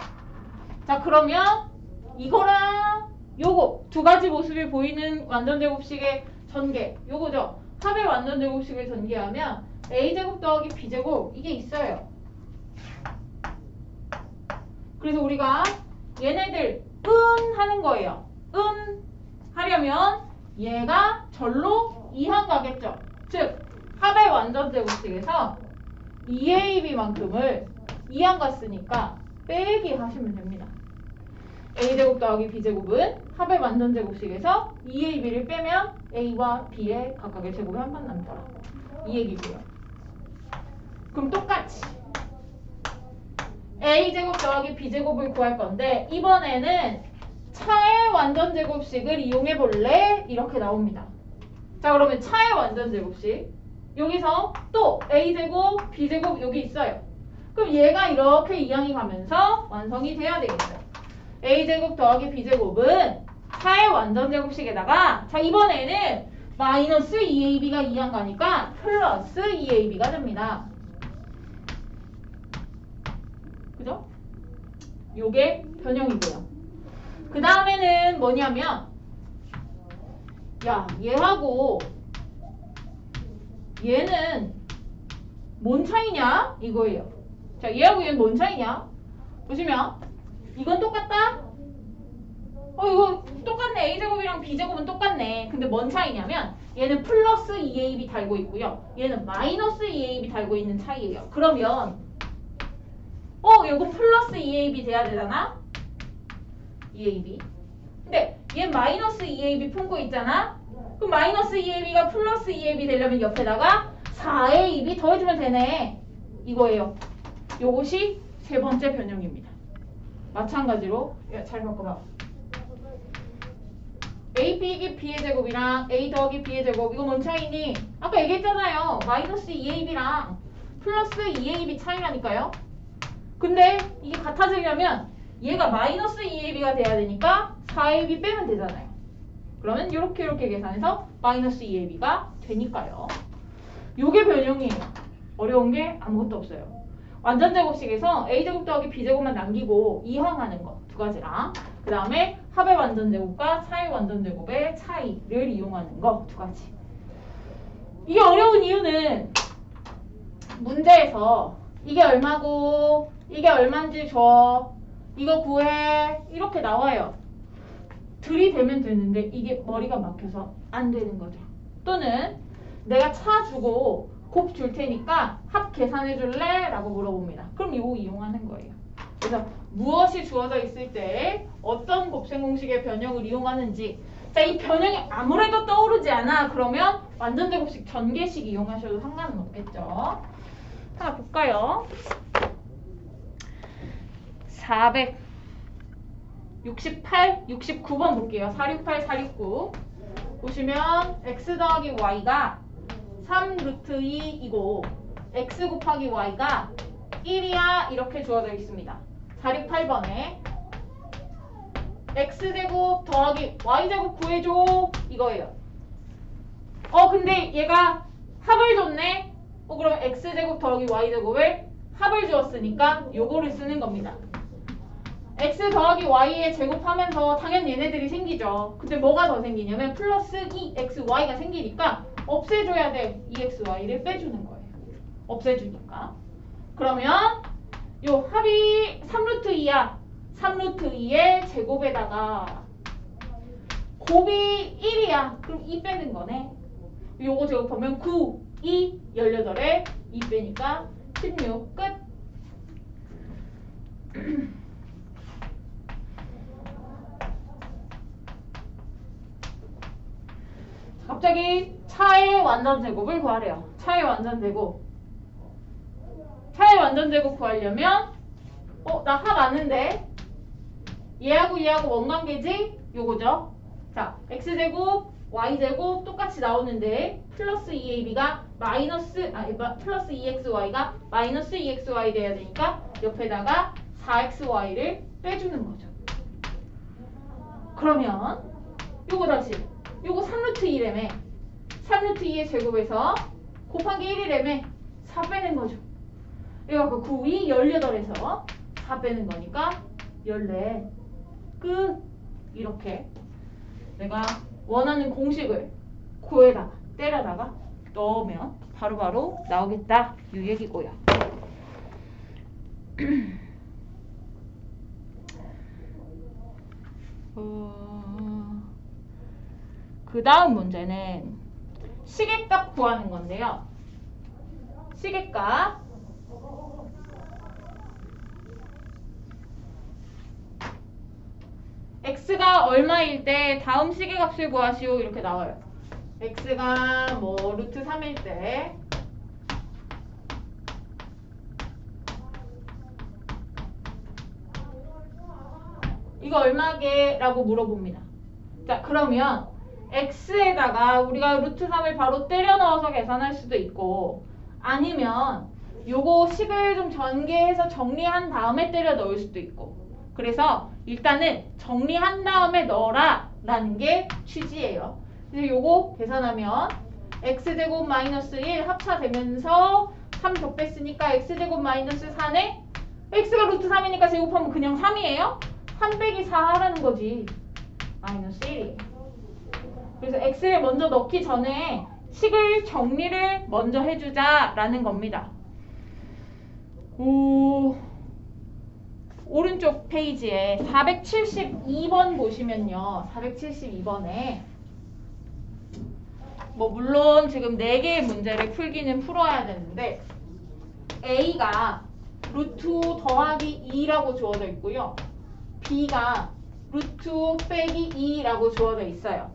자, 그러면 이거랑 요거 두 가지 모습이 보이는 완전 제곱식의 전개, 요거죠. 합의 완전 제곱식을 전개하면 a제곱 더하기 b제곱 이게 있어요. 그래서 우리가 얘네들 은 하는 거예요. 은 하려면 얘가 절로 이항 가겠죠. 즉 합의 완전 제곱식에서 2ab만큼을 이항 갔으니까 빼기 하시면 됩니다. a제곱 더하기 b제곱은 합의 완전 제곱식에서 2ab를 빼면 a와 b의 각각의 제곱이 한 번 남더라. 이 얘기고요. 그럼 똑같이 a제곱 더하기 b제곱을 구할 건데 이번에는 차의 완전 제곱식을 이용해 볼래? 이렇게 나옵니다. 자, 그러면 차의 완전 제곱식 여기서 또 a제곱 b제곱 여기 있어요. 그럼 얘가 이렇게 이항이 가면서 완성이 돼야 되겠죠. a제곱 더하기 b제곱은 차의 완전 제곱식에다가 자, 이번에는 마이너스 2ab가 이항 가니까 플러스 2ab가 됩니다. 그죠? 요게 변형이고요. 그 다음에는 뭐냐면 야, 얘하고 얘는 뭔 차이냐? 이거예요. 자, 얘하고 얘는 뭔 차이냐? 보시면 이건 똑같다? 이거 똑같네. a제곱이랑 b제곱은 똑같네. 근데 뭔 차이냐면 얘는 플러스 2ab 달고 있고요. 얘는 마이너스 2ab 달고 있는 차이예요. 그러면 이거 플러스 2ab 돼야 되잖아? 2ab. 근데 얘 마이너스 2ab 품고 있잖아? 그럼 마이너스 2ab가 플러스 2ab 되려면 옆에다가 4ab이 더해주면 되네. 이거예요. 요것이 세 번째 변형입니다. 마찬가지로 잘 바꿔봐. a 빼기 b의 제곱이랑 a 더하기 b의 제곱 이거 뭔 차이니? 아까 얘기했잖아요. 마이너스 2ab랑 플러스 2ab 차이라니까요. 근데 이게 같아지려면 얘가 마이너스 2ab가 돼야 되니까 4ab 빼면 되잖아요. 그러면 이렇게 계산해서 마이너스 2ab가 되니까요. 요게 변형이에요. 어려운 게 아무것도 없어요. 완전 제곱식에서 a제곱 더하기 b제곱만 남기고 이항하는 거 두 가지랑 그 다음에 합의 완전 제곱과 차의 완전 제곱의 차이를 이용하는 거 두 가지. 이게 어려운 이유는 문제에서 이게 얼마고 이게 얼마인지 줘. 이거 구해. 이렇게 나와요. 들이대면 되는데 이게 머리가 막혀서 안 되는 거죠. 또는 내가 차 주고 곱 줄 테니까 합 계산해 줄래? 라고 물어봅니다. 그럼 이거 이용하는 거예요. 그래서 무엇이 주어져 있을 때 어떤 곱셈 공식의 변형을 이용하는지 자, 이 변형이 아무래도 떠오르지 않아. 그러면 완전 제곱식 전개식 이용하셔도 상관은 없겠죠. 하나 볼까요? 468, 69번 볼게요. 468, 469 보시면 x 더하기 y가 3 루트 2이고 x 곱하기 y가 1이야 이렇게 주어져 있습니다. 468번에 x제곱 더하기 y제곱 구해줘 이거예요. 근데 얘가 합을 줬네. 그럼 x제곱 더하기 y제곱을 합을 주었으니까 요거를 쓰는 겁니다. x 더하기 y에 제곱하면서 당연히 얘네들이 생기죠. 근데 뭐가 더 생기냐면 플러스 2xy가 생기니까 없애줘야 돼. 2xy를 빼주는 거예요. 없애주니까. 그러면 요 합이 3루트 2야. 3루트 2의 제곱에다가 곱이 1이야. 그럼 2 빼는 거네. 요거 제곱하면 9, 2, 18에 2 빼니까 16 끝. 갑자기 차의 완전 제곱을 구하래요. 차의 완전제곱. 차의 완전제곱 구하려면 나 합 아는데 얘하고 얘하고 원관계지? 요거죠. 자, x제곱, y제곱 똑같이 나오는데 플러스 2ab가 플러스 2xy가 마이너스 2xy 돼야 되니까 옆에다가 4xy를 빼주는 거죠. 그러면 요거 다시 요거 3루트 2래매 3루트 2의 제곱에서 곱하기 1이래매 4 빼는 거죠. 이거 9이 18에서 4 빼는 거니까 14 끝. 이렇게 내가 원하는 공식을 코에다가 때려다가 넣으면 바로바로 나오겠다 이 얘기고요. 그 다음 문제는 시계값 구하는 건데요. 시계값 x가 얼마일 때 다음 시계값을 구하시오 이렇게 나와요. x가 뭐 루트 3일 때 이거 얼마게? 라고 물어봅니다. 자, 그러면 x에다가 우리가 루트 3을 바로 때려 넣어서 계산할 수도 있고 아니면 요거 식을 좀 전개해서 정리한 다음에 때려 넣을 수도 있고 그래서 일단은 정리한 다음에 넣어라 라는 게 취지예요. 그래서 요거 계산하면 x제곱 마이너스 1 합차되면서 3 더 뺐으니까 x제곱 마이너스 4네 x가 루트 3이니까 제곱하면 그냥 3이에요. 3 빼기 4 하라는 거지. 마이너스 1이. 그래서 x를 먼저 넣기 전에 식을 정리를 먼저 해주자 라는 겁니다. 오른쪽 페이지에 472번 보시면요. 472번에 뭐 물론 지금 4개의 문제를 풀기는 풀어야 되는데 A가 루트 더하기 2라고 주어져 있고요. B가 루트 빼기 2라고 주어져 있어요.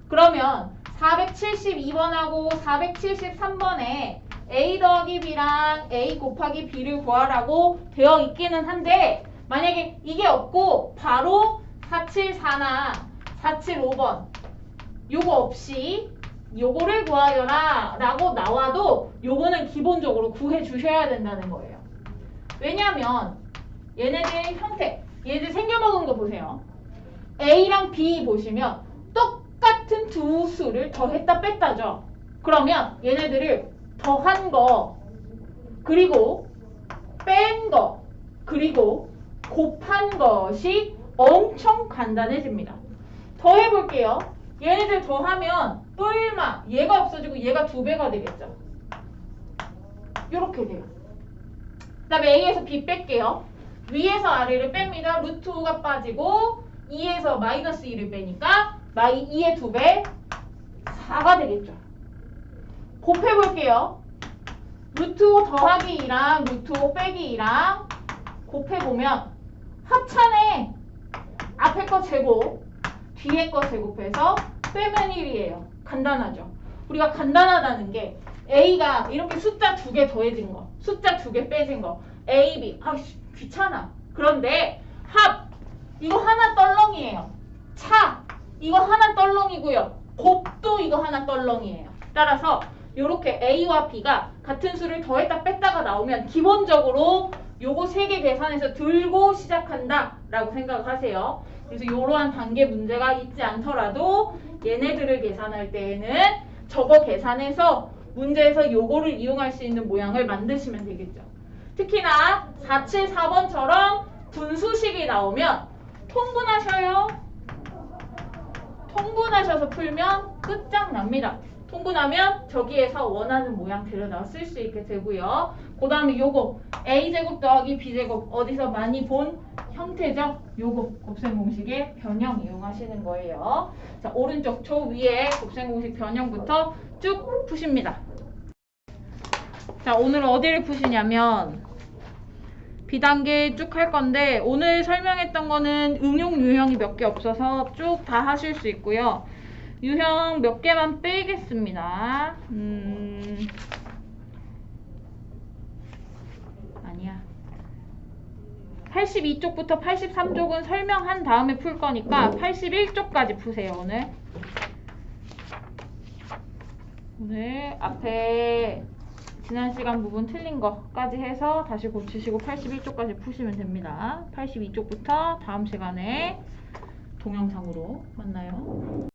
그러면 472번하고 473번에 A 더하기 B랑 A 곱하기 B를 구하라고 되어 있기는 한데 만약에 이게 없고 바로 474나 475번 요거 없이 요거를 구하여라 라고 나와도 요거는 기본적으로 구해 주셔야 된다는 거예요. 왜냐면 얘네들 형태 얘네들 생겨먹은 거 보세요. A랑 B 보시면 똑같은 두 수를 더했다 뺐다죠. 그러면 얘네들을 더한 거 그리고 뺀 거 그리고 곱한 것이 엄청 간단해집니다. 더해볼게요. 얘네들 더하면 또 1마 얘가 없어지고 얘가 2배가 되겠죠. 이렇게 돼요. 그 다음에 A에서 B 뺄게요. 위에서 아래를 뺍니다. 루트 5가 빠지고 2에서 마이너스 2를 빼니까 2의 2배 4가 되겠죠. 곱해볼게요. 루트 5 더하기 2랑 루트 5 빼기 2랑 곱해보면 합차네. 앞에 거 제곱, 뒤에 거 제곱해서 빼면 1이에요. 간단하죠. 우리가 간단하다는 게 A가 이렇게 숫자 2개 더해진 거, 숫자 2개 빼진 거, A, B. 귀찮아. 그런데 합, 이거 하나 떨렁이에요. 차, 이거 하나 떨렁이고요. 곱도 이거 하나 떨렁이에요. 따라서 이렇게 A와 B가 같은 수를 더했다 뺐다가 나오면 기본적으로 요거 3개 계산해서 들고 시작한다 라고 생각하세요. 그래서 이러한 단계 문제가 있지 않더라도 얘네들을 계산할 때에는 저거 계산해서 문제에서 요거를 이용할 수 있는 모양을 만드시면 되겠죠. 특히나 474번처럼 분수식이 나오면 통분하셔요. 통분하셔서 풀면 끝장납니다. 통분하면 저기에서 원하는 모양 데려다 쓸 수 있게 되고요. 그 다음에 요거 A제곱 더하기 B제곱 어디서 많이 본 형태죠? 요거 곱셈 공식의 변형 이용하시는 거예요. 자, 오른쪽 저 위에 곱셈 공식 변형부터 쭉 푸십니다. 자, 오늘 어디를 푸시냐면 B단계 쭉 할 건데 오늘 설명했던 거는 응용 유형이 몇 개 없어서 쭉 다 하실 수 있고요. 유형 몇 개만 빼겠습니다. 82쪽부터 83쪽은 설명한 다음에 풀 거니까 81쪽까지 푸세요. 오늘 앞에 지난 시간 부분 틀린 거까지 해서 다시 고치시고 81쪽까지 푸시면 됩니다. 82쪽부터 다음 시간에 동영상으로 만나요.